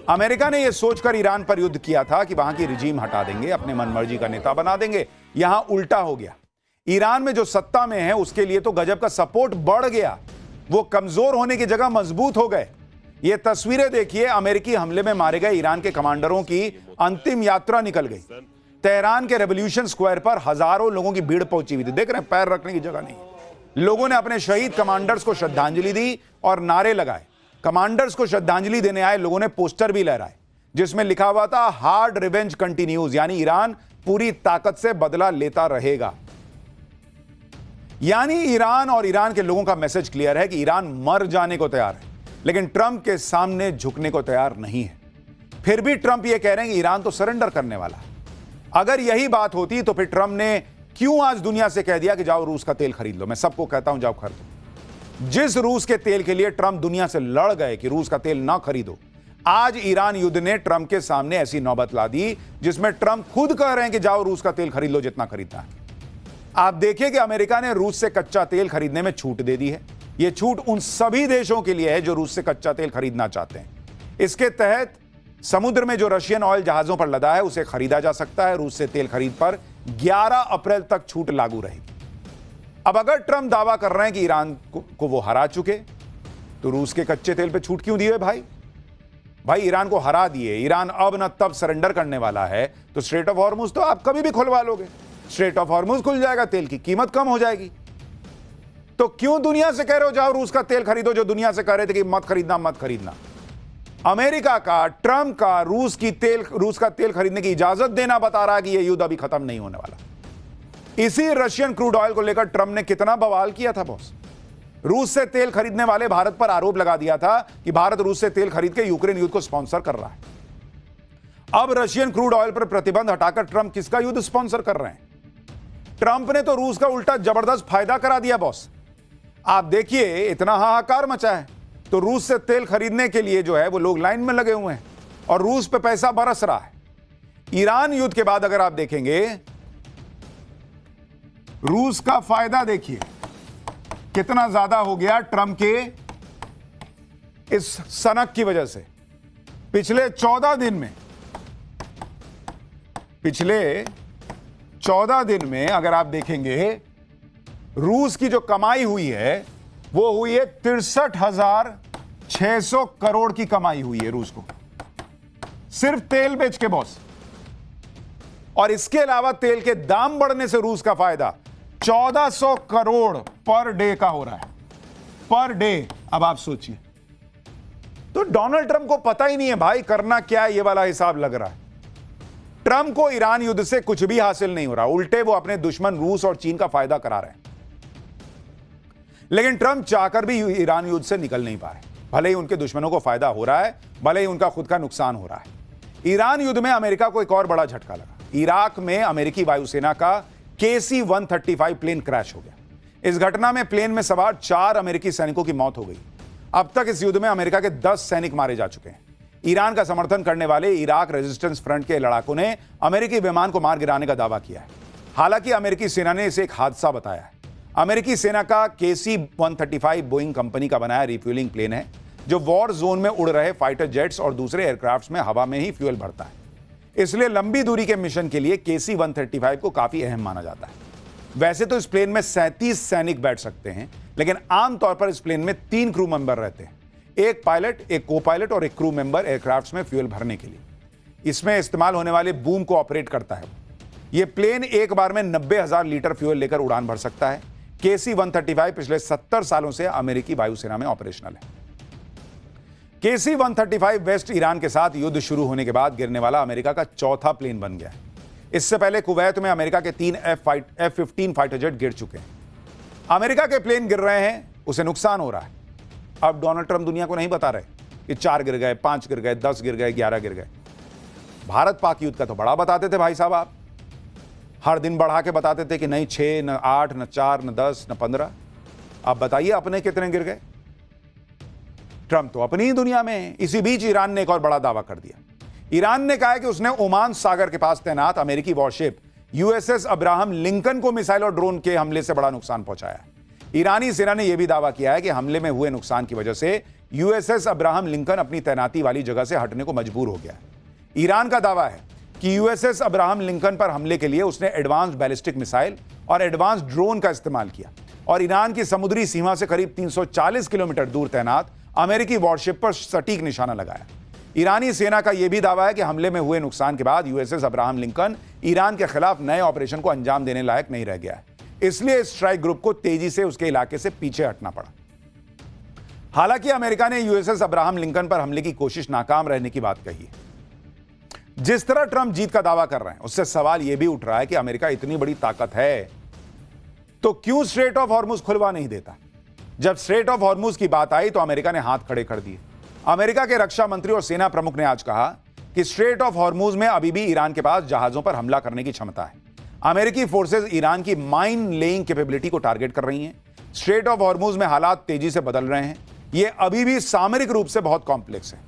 America ने यह सोचकर ईरान पर युद्ध किया था कि वहां की रिजीम हटा देंगे, अपने मनमर्जी का नेता बना देंगे। यहां उल्टा हो गया। ईरान में जो सत्ता में है उसके लिए तो गजब का सपोर्ट बढ़ गया। वो कमजोर होने की जगह मजबूत हो गए। ये तस्वीरें देखिए, अमेरिकी हमले में मारे गए ईरान के कमांडरों की अंतिम यात्रा निकल गई। तेहरान के रेवोल्यूशन स्क्वायर पर हजारों लोगों की भीड़ पहुंची हुई थी। देख रहे हैं, पैर रखने की जगह नहीं। लोगों ने अपने शहीद कमांडर्स को श्रद्धांजलि दी और नारे लगाए। कमांडर्स को श्रद्धांजलि देने आए लोगों ने पोस्टर भी लहराए जिसमें लिखा हुआ था हार्ड रिवेंज कंटिन्यूज, यानी ईरान पूरी ताकत से बदला लेता रहेगा। यानी ईरान और ईरान के लोगों का मैसेज क्लियर है कि ईरान मर जाने को तैयार है, लेकिन ट्रंप के सामने झुकने को तैयार नहीं है। फिर भी ट्रंप यह कह रहे हैं कि ईरान तो सरेंडर करने वाला है। अगर यही बात होती तो फिर ट्रंप ने क्यों आज दुनिया से कह दिया कि जाओ रूस का तेल खरीद लो। मैं सबको कहता हूं जाओ खरीदो। जिस रूस के तेल के लिए ट्रंप दुनिया से लड़ गए कि रूस का तेल ना खरीदो, आज ईरान युद्ध ने ट्रंप के सामने ऐसी नौबत ला दी जिसमें ट्रंप खुद कह रहे हैं कि जाओ रूस का तेल खरीद लो जितना खरीदना है। आप देखिए कि अमेरिका ने रूस से कच्चा तेल खरीदने में छूट दे दी है। यह छूट उन सभी देशों के लिए है जो रूस से कच्चा तेल खरीदना चाहते हैं। इसके तहत समुद्र में जो रशियन ऑयल जहाजों पर लदा है उसे खरीदा जा सकता है। रूस से तेल खरीद पर 11 अप्रैल तक छूट लागू रहेगी। अब अगर ट्रंप दावा कर रहे हैं कि ईरान को वो हरा चुके, तो रूस के कच्चे तेल पे छूट क्यों दिए भाई ईरान को हरा दिए, ईरान अब न तब सरेंडर करने वाला है, तो स्ट्रेट ऑफ हॉर्मुज तो आप कभी भी खुलवा लोगे। स्ट्रेट ऑफ हॉर्मुज खुल जाएगा, तेल की कीमत कम हो जाएगी। तो क्यों दुनिया से कह रहे हो जाओ रूस का तेल खरीदो, जो दुनिया से कह रहे थे कि मत खरीदना। अमेरिका का, ट्रंप का रूस का तेल खरीदने की इजाजत देना बता रहा है कि यह युद्ध अभी खत्म नहीं होने वाला। इसी रशियन क्रूड ऑयल को लेकर ट्रंप ने कितना बवाल किया था बॉस। रूस से तेल खरीदने वाले भारत पर आरोप लगा दिया था कि भारत रूस से तेल खरीद के यूक्रेन युद्ध को स्पॉन्सर कर रहा है। अब रशियन क्रूड ऑयल पर प्रतिबंध हटाकर ट्रंप किसका युद्ध स्पॉन्सर कर रहे हैं? ट्रंप ने तो रूस का उल्टा जबरदस्त फायदा करा दिया बॉस। आप देखिए, इतना हाहाकार मचा है तो रूस से तेल खरीदने के लिए जो है वो लोग लाइन में लगे हुए हैं और रूस पे पैसा बरस रहा है। ईरान युद्ध के बाद अगर आप देखेंगे, रूस का फायदा देखिए कितना ज्यादा हो गया ट्रंप के इस सनक की वजह से। पिछले 14 दिन में अगर आप देखेंगे, रूस की जो कमाई हुई है वो हुई है 63,600 करोड़ की कमाई हुई है रूस को, सिर्फ तेल बेच के बॉस। और इसके अलावा तेल के दाम बढ़ने से रूस का फायदा 1400 करोड़ पर डे का हो रहा है, पर डे। अब आप सोचिए, तो डोनाल्ड ट्रंप को पता ही नहीं है भाई करना क्या है, ये वाला हिसाब लग रहा है। ट्रंप को ईरान युद्ध से कुछ भी हासिल नहीं हो रहा, उल्टे वो अपने दुश्मन रूस और चीन का फायदा करा रहे हैं। लेकिन ट्रंप चाहकर भी ईरान युद्ध से निकल नहीं पा रहे। भले ही उनके दुश्मनों को फायदा हो रहा है, भले ही उनका खुद का नुकसान हो रहा है। ईरान युद्ध में अमेरिका को एक और बड़ा झटका लगा। इराक में अमेरिकी वायुसेना का KC-135 प्लेन क्रैश हो गया। इस घटना में प्लेन में सवार 4 अमेरिकी सैनिकों की मौत हो गई। अब तक इस युद्ध में अमेरिका के 10 सैनिक मारे जा चुके हैं। ईरान का समर्थन करने वाले इराक रेजिस्टेंस फ्रंट के लड़ाकों ने अमेरिकी विमान को मार गिराने का दावा किया है। हालांकि अमेरिकी सेना ने इसे एक हादसा बताया है। अमेरिकी सेना का KC-135 बोइंग कंपनी का बनाया रिफ्यूलिंग प्लेन है, जो वॉर जोन में उड़ रहे फाइटर जेट्स और दूसरे एयरक्राफ्ट्स में हवा में ही फ्यूल भरता है। इसलिए लंबी दूरी के मिशन के लिए KC-135 को काफी अहम माना जाता है। वैसे तो इस प्लेन में 37 सैनिक बैठ सकते हैं, लेकिन आमतौर पर इस प्लेन में 3 क्रू मेंबर रहते हैं, एक पायलट, एक को पायलट और एक क्रू मेंबर एयरक्राफ्ट्स में फ्यूल भरने के लिए। इसमें इस्तेमाल होने वाले बूम को ऑपरेट करता है। यह प्लेन एक बार में 90,000 लीटर फ्यूल लेकर उड़ान भर सकता है। KC-135 पिछले 70 सालों से अमेरिकी वायुसेना में ऑपरेशनल है। KC-135 वेस्ट ईरान के साथ युद्ध शुरू होने के बाद गिरने वाला अमेरिका का चौथा प्लेन बन गया है। इससे पहले कुवैत में अमेरिका के 3 F-15 फाइटर जेट गिर चुके हैं। अमेरिका के प्लेन गिर रहे हैं, उसे नुकसान हो रहा है। अब डोनाल्ड ट्रंप दुनिया को नहीं बता रहे कि 4 गिर गए, 5 गिर गए, 10 गिर गए, 11 गिर गए। भारत पाक युद्ध का तो बड़ा बताते थे भाई साहब, आप हर दिन बढ़ा के बताते थे कि नहीं 6, न 8, न 4, न 10, न 15। आप बताइए अपने कितने गिर गए। ट्रंप तो अपनी ही दुनिया में है। इसी बीच ईरान ने एक और बड़ा दावा कर दिया। ईरान ने कहा है कि उसने ओमान सागर के पास तैनात अमेरिकी वॉरशिप USS अब्राहम लिंकन को मिसाइल और ड्रोन के हमले से बड़ा नुकसान पहुंचाया है। ईरानी सेना ने यह भी दावा किया है कि हमले में हुए नुकसान की वजह से यूएसएस अब्राहम लिंकन अपनी तैनाती वाली जगह से हटने को मजबूर हो गया। ईरान का दावा है कि यूएसएस अब्राहम लिंकन पर हमले के लिए उसने एडवांस्ड बैलिस्टिक मिसाइल और एडवांस्ड ड्रोन का इस्तेमाल किया और ईरान की समुद्री सीमा से करीब 340 किलोमीटर दूर तैनात अमेरिकी वॉरशिप पर सटीक निशाना लगाया। ईरानी सेना का यह भी दावा है कि हमले में हुए नुकसान के बाद यूएसएस अब्राहम लिंकन ईरान के खिलाफ नए ऑपरेशन को अंजाम देने लायक नहीं रह गया है, इसलिए स्ट्राइक ग्रुप को तेजी से उसके इलाके से पीछे हटना पड़ा। हालांकि अमेरिका ने यूएसएस अब्राहम लिंकन पर हमले की कोशिश नाकाम रहने की बात कही है। जिस तरह ट्रंप जीत का दावा कर रहे हैं, उससे सवाल यह भी उठ रहा है कि अमेरिका इतनी बड़ी ताकत है तो क्यों स्ट्रेट ऑफ हॉर्मुज खुलवा नहीं देता। जब स्ट्रेट ऑफ हॉर्मुज की बात आई तो अमेरिका ने हाथ खड़े कर दिए। अमेरिका के रक्षा मंत्री और सेना प्रमुख ने आज कहा कि स्ट्रेट ऑफ हॉर्मुज में अभी भी ईरान के पास जहाजों पर हमला करने की क्षमता है। अमेरिकी फोर्सेज ईरान की माइन लेइंग कैपेबिलिटी को टारगेट कर रही हैं। स्ट्रेट ऑफ हॉर्मुज में हालात तेजी से बदल रहे हैं। यह अभी भी सामरिक रूप से बहुत कॉम्प्लेक्स है।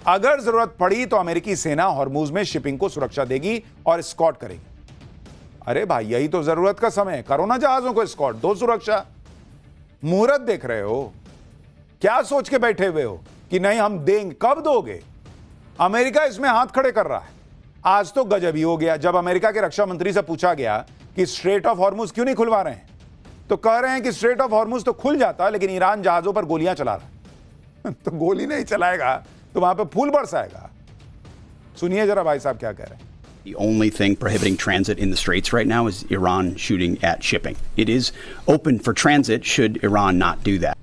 अगर जरूरत पड़ी तो अमेरिकी सेना हॉर्मुज में शिपिंग को सुरक्षा देगी और स्कॉट करेगी। अरे भाई, यही तो जरूरत का समय है, करो ना जहाजों को स्कॉट, दो सुरक्षा। मुहूर्त देख रहे हो, क्या सोच के बैठे हुए हो कि नहीं हम देंगे? कब दोगे? अमेरिका इसमें हाथ खड़े कर रहा है। आज तो गजब ही हो गया, जब अमेरिका के रक्षा मंत्री से पूछा गया कि स्ट्रेट ऑफ हॉर्मुज क्यों नहीं खुलवा रहे हैं, तो कह रहे हैं कि स्ट्रेट ऑफ हॉर्मुज तो खुल जाता है, लेकिन ईरान जहाजों पर गोलियां चला रहा है। तो गोली नहीं चलाएगा तो वहां पे फूल बरसाएगा। सुनिए जरा भाई साहब क्या कह रहे हैं। The only thing prohibiting transit in the Straits right now is Iran shooting at shipping. It is open for transit should Iran not do that.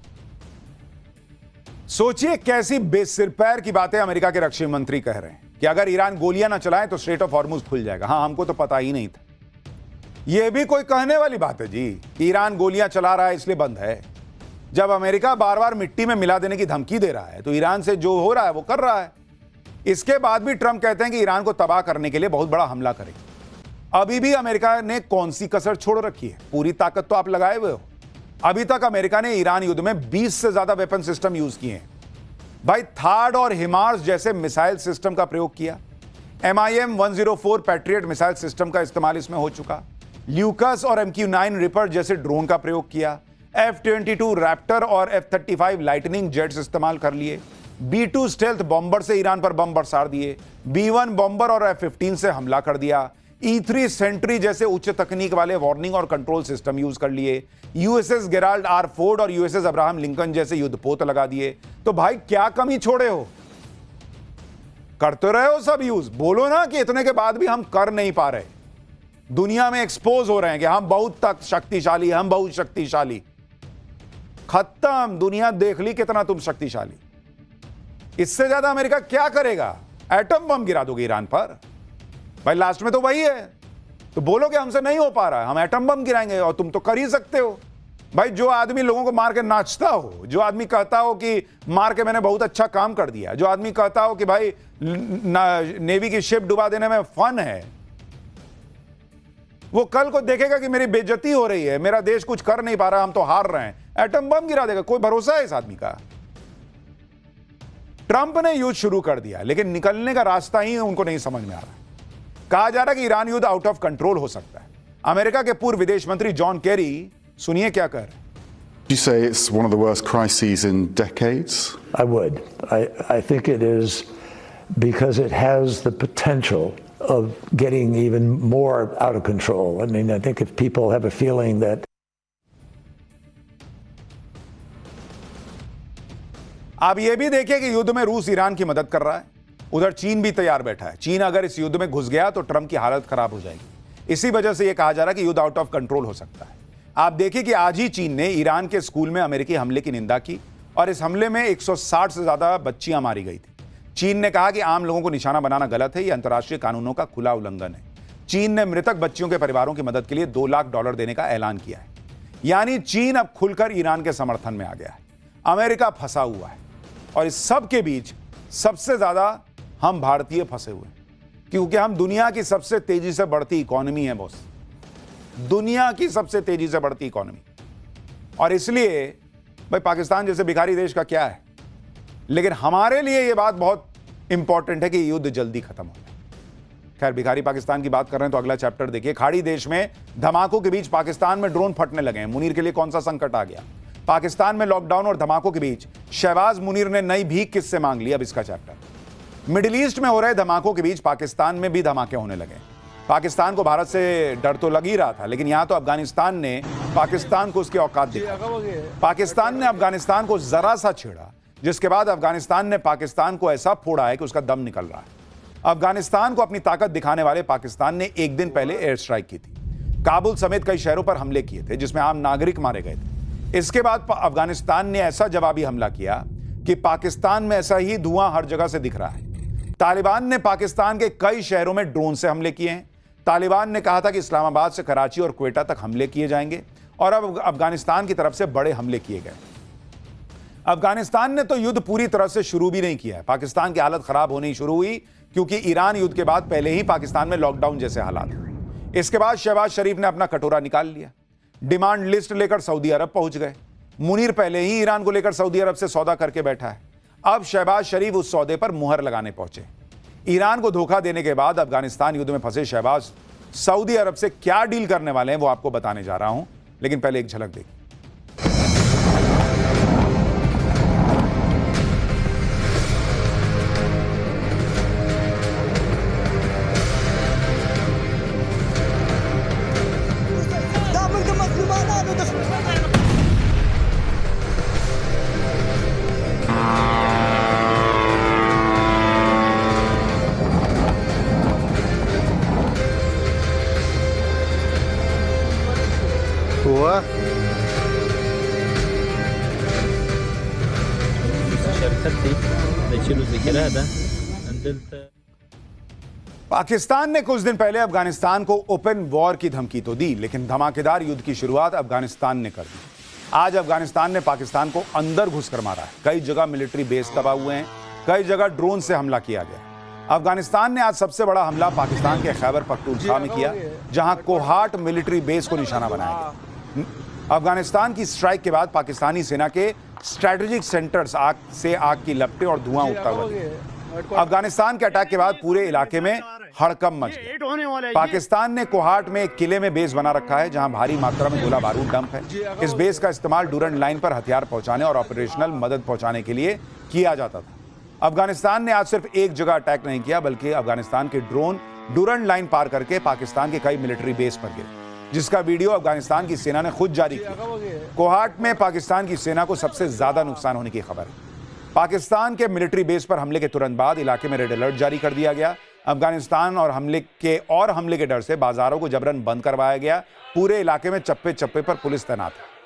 सोचिए कैसी बेसिर पैर की बातें अमेरिका के रक्षा मंत्री कह रहे हैं कि अगर ईरान गोलियां ना चलाए तो स्ट्रेट ऑफ हॉर्मुज खुल जाएगा। हां, हमको तो पता ही नहीं था। यह भी कोई कहने वाली बात है जी कि ईरान गोलियां चला रहा है इसलिए बंद है। जब अमेरिका बार बार मिट्टी में मिला देने की धमकी दे रहा है तो ईरान से जो हो रहा है वो कर रहा है। इसके बाद भी ट्रंप कहते हैं कि ईरान को तबाह करने के लिए बहुत बड़ा हमला करेगा। अभी भी अमेरिका ने कौन सी कसर छोड़ रखी है? पूरी ताकत तो आप लगाए हुए हो। अभी तक अमेरिका ने ईरान युद्ध में 20 से ज्यादा वेपन सिस्टम यूज किए हैं। भाई, थार्ड और हिमार्स जैसे मिसाइल सिस्टम का प्रयोग किया। MIM 104 पैट्रियट मिसाइल सिस्टम का इस्तेमाल इसमें हो चुका। ल्यूकस और MQ-9 रिपर जैसे ड्रोन का प्रयोग किया। F-22 रैप्टर और F-35 लाइटनिंग जेट्स इस्तेमाल कर लिए। B-2 स्टेल्थ बॉम्बर से ईरान पर बम बरसार दिए। B-1 बॉम्बर और F-15 से हमला कर दिया। E-3 सेंट्री जैसे उच्च तकनीक वाले वार्निंग और कंट्रोल सिस्टम यूज कर लिए। USS गेराल्ड आर फोर्ड और USS अब्राहम लिंकन जैसे युद्धपोत लगा दिए। तो भाई क्या कमी छोड़े हो? करते रहे हो सब यूज। बोलो ना कि इतने के बाद भी हम कर नहीं पा रहे। दुनिया में एक्सपोज हो रहे हैं कि हम बहुत तक शक्तिशाली, हम बहुत शक्तिशाली। खत्म, दुनिया देख ली कितना तुम शक्तिशाली। इससे ज्यादा अमेरिका क्या करेगा? एटम बम गिरा दोगे ईरान पर? भाई लास्ट में तो वही है। तो बोलो कि हमसे नहीं हो पा रहा है, हम एटम बम गिराएंगे, और तुम तो कर ही सकते हो। भाई, जो आदमी लोगों को मार के नाचता हो, जो आदमी कहता हो कि मार के मैंने बहुत अच्छा काम कर दिया, जो आदमी कहता हो कि भाई नेवी की शिप डुबा देने में फन है, वो कल को देखेगा कि मेरी बेइज्जती हो रही है, मेरा देश कुछ कर नहीं पा रहा, हम तो हार रहे हैं, एटम बम गिरा देगा। कोई भरोसा है इस आदमी का? ट्रंप ने युद्ध शुरू कर दिया, लेकिन निकलने का रास्ता ही उनको नहीं समझ में आ रहा। कहा जा रहा है कि ईरान युद्ध आउट ऑफ कंट्रोल हो सकता है। अमेरिका के पूर्व विदेश मंत्री जॉन केरी, सुनिए क्या कह रहे हैं। You say it's one of the worst crises in decades? I would. I think it is because it has the potential of getting even more out of control. I mean, I think if people have a feeling that आप ये भी देखिए कि युद्ध में रूस Iran की मदद कर रहा है। उधर चीन भी तैयार बैठा है। चीन अगर इस युद्ध में घुस गया तो ट्रंप की हालत खराब हो जाएगी। इसी वजह से यह कहा जा रहा है कि युद्ध आउट ऑफ कंट्रोल हो सकता है। आप देखिए कि आज ही चीन ने ईरान के स्कूल में अमेरिकी हमले की निंदा की और इस हमले में 160 से ज्यादा बच्चियां मारी गई थी। चीन ने कहा कि आम लोगों को निशाना बनाना गलत है, यह अंतर्राष्ट्रीय कानूनों का खुला उल्लंघन है। चीन ने मृतक बच्चियों के परिवारों की मदद के लिए $2 लाख देने का ऐलान किया है। यानी चीन अब खुलकर ईरान के समर्थन में आ गया है। अमेरिका फंसा हुआ है और इस सब के बीच सबसे ज्यादा हम भारतीय फंसे हुए हैं, क्योंकि हम दुनिया की सबसे तेजी से बढ़ती इकोनॉमी है बॉस, दुनिया की सबसे तेजी से बढ़ती इकोनॉमी। और इसलिए भाई पाकिस्तान जैसे भिखारी देश का क्या है, लेकिन हमारे लिए यह बात बहुत इंपॉर्टेंट है कि युद्ध जल्दी खत्म हो जाए। खैर, भिखारी पाकिस्तान की बात कर रहे हैं तो अगला चैप्टर देखिए। खाड़ी देश में धमाकों के बीच पाकिस्तान में ड्रोन फटने लगे हैं। मुनीर के लिए कौन सा संकट आ गया? पाकिस्तान में लॉकडाउन और धमाकों के बीच शहबाज मुनीर ने नई भीख किससे मांग ली? अब इसका चैप्टर। मिडिल ईस्ट में हो रहे धमाकों के बीच पाकिस्तान में भी धमाके होने लगे। पाकिस्तान को भारत से डर तो लग ही रहा था, लेकिन यहां तो अफगानिस्तान ने पाकिस्तान को उसकी औकात दिखाई। पाकिस्तान ने अफगानिस्तान को जरा सा छेड़ा, जिसके बाद अफगानिस्तान ने पाकिस्तान को ऐसा फोड़ा है कि उसका दम निकल रहा है। अफगानिस्तान को अपनी ताकत दिखाने वाले पाकिस्तान ने एक दिन पहले एयर स्ट्राइक की थी। काबुल समेत कई शहरों पर हमले किए थे, जिसमें आम नागरिक मारे गए थे। इसके बाद अफगानिस्तान ने ऐसा जवाबी हमला किया कि पाकिस्तान में ऐसा ही धुआं हर जगह से दिख रहा है। तालिबान ने पाकिस्तान के कई शहरों में ड्रोन से हमले किए हैं। तालिबान ने कहा था कि इस्लामाबाद से कराची और क्वेटा तक हमले किए जाएंगे, और अब अफगानिस्तान की तरफ से बड़े हमले किए गए। अफगानिस्तान ने तो युद्ध पूरी तरह से शुरू भी नहीं किया है। पाकिस्तान की हालत खराब होनी शुरू हुई क्योंकि ईरान युद्ध के बाद पहले ही पाकिस्तान में लॉकडाउन जैसे हालात थे। इसके बाद शहबाज शरीफ ने अपना कटोरा निकाल लिया, डिमांड लिस्ट लेकर सऊदी अरब पहुंच गए। मुनीर पहले ही ईरान को लेकर सऊदी अरब से सौदा करके बैठा है। अब शहबाज शरीफ उस सौदे पर मुहर लगाने पहुंचे। ईरान को धोखा देने के बाद अफगानिस्तान युद्ध में फंसे शहबाज सऊदी अरब से क्या डील करने वाले हैं वो आपको बताने जा रहा हूं, लेकिन पहले एक झलक देखिए। पाकिस्तान ने कुछ दिन पहले अफगानिस्तान को ओपन वॉर की धमकी तो दी, लेकिन धमाकेदार युद्ध की शुरुआत अफगानिस्तान ने कर दी। आज अफगानिस्तान ने पाकिस्तान को अंदर घुसकर मारा है। कई जगह मिलिट्री बेस तबाह हुए हैं, कई जगह ड्रोन से हमला किया गया। अफगानिस्तान ने आज सबसे बड़ा हमला पाकिस्तान के खैबर पख्तूनख्वा में किया, जहां कोहाट मिलिट्री बेस को निशाना बनाया गया। अफगानिस्तान की स्ट्राइक के बाद पाकिस्तानी सेना के स्ट्रेटेजिक सेंटर्स आग की लपटें और धुआं उठता हुआ। अफगानिस्तान के अटैक के बाद पूरे इलाके में हड़कंप मच गया। पाकिस्तान ने कोहाट में एक किले में बेस बना रखा है, जहां भारी मात्रा में गोला बारूद डंप है। इस बेस का इस्तेमाल डूरंड लाइन पर हथियार पहुंचाने और ऑपरेशनल मदद पहुंचाने के लिए किया जाता था। अफगानिस्तान ने आज सिर्फ एक जगह अटैक नहीं किया, बल्कि अफगानिस्तान के ड्रोन डूरंड लाइन पार करके पाकिस्तान के कई मिलिट्री बेस पर गिरे, जिसका वीडियो अफगानिस्तान की सेना ने खुद जारी किया। कोहाट में पाकिस्तान की सेना को सबसे ज्यादा नुकसान होने की खबर है। पाकिस्तान के मिलिट्री बेस पर हमले के तुरंत बाद इलाके में रेड अलर्ट जारी कर दिया गया। अफगानिस्तान और हमले के डर से बाजारों को जबरन बंद करवाया गया। पूरे इलाके में चप्पे चप्पे पर पुलिस तैनात है।